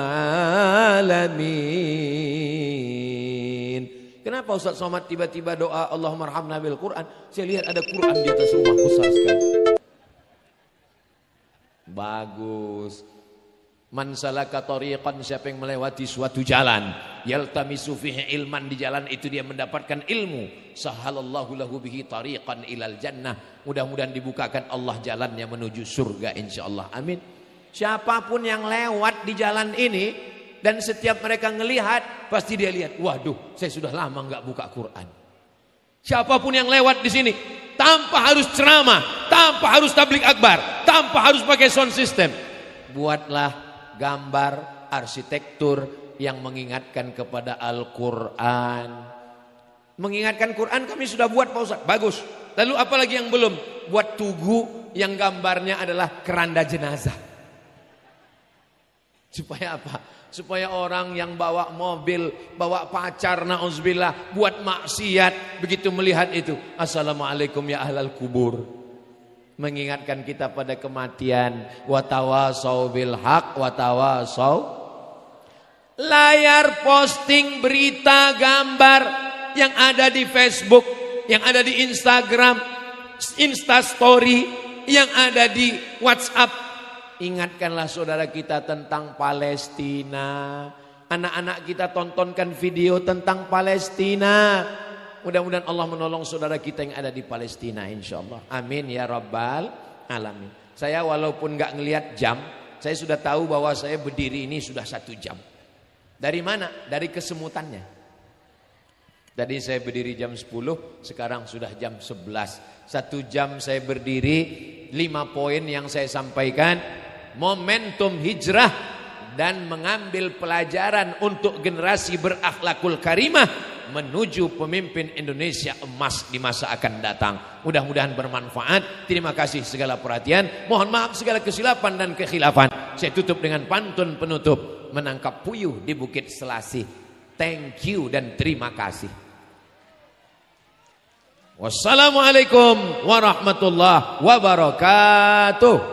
alamin. Kenapa Ustaz Somad tiba-tiba doa Allahumma arhamna bil Quran? Saya lihat ada Quran di atas rumah besar sekali. Bagus. Man salaka tariqan, siapa yang melewati suatu jalan, yaltamisu fihi ilman, di jalan itu dia mendapatkan ilmu, sahalallahu lahu bihi tariqan ilal jannah, mudah-mudahan dibukakan Allah jalannya menuju surga insyaallah. Amin. Siapapun yang lewat di jalan ini dan setiap mereka ngelihat, pasti dia lihat, waduh, saya sudah lama enggak buka Quran. Siapapun yang lewat di sini, tanpa harus ceramah, tanpa harus tabligh akbar, tanpa harus pakai sound system, buatlah gambar arsitektur yang mengingatkan kepada Al-Quran. Mengingatkan Quran kami sudah buat Pak Ustaz, bagus. Lalu apalagi yang belum? Buat tugu yang gambarnya adalah keranda jenazah. Supaya apa? Supaya orang yang bawa mobil, bawa pacar, na'udzubillah, buat maksiat, begitu melihat itu, assalamualaikum ya ahlal kubur, mengingatkan kita pada kematian. Watawasau bil haq, watawasau. Layar posting berita gambar yang ada di Facebook, yang ada di Instagram, Instastory, yang ada di WhatsApp. Ingatkanlah saudara kita tentang Palestina. Anak-anak kita tontonkan video tentang Palestina. Mudah-mudahan Allah menolong saudara kita yang ada di Palestina insyaallah. Amin ya rabbal alamin. Saya walaupun gak ngelihat jam, saya sudah tahu bahwa saya berdiri ini sudah 1 jam. Dari mana? Dari kesemutannya. Tadi saya berdiri jam 10, sekarang sudah jam 11. 1 jam saya berdiri, 5 poin yang saya sampaikan. Momentum hijrah dan mengambil pelajaran untuk generasi berakhlakul karimah menuju pemimpin Indonesia emas di masa akan datang. Mudah-mudahan bermanfaat. Terima kasih segala perhatian. Mohon maaf segala kesilapan dan kekhilafan. Saya tutup dengan pantun penutup. Menangkap puyuh di Bukit Selasih. Thank you dan terima kasih. Wassalamualaikum warahmatullahi wabarakatuh.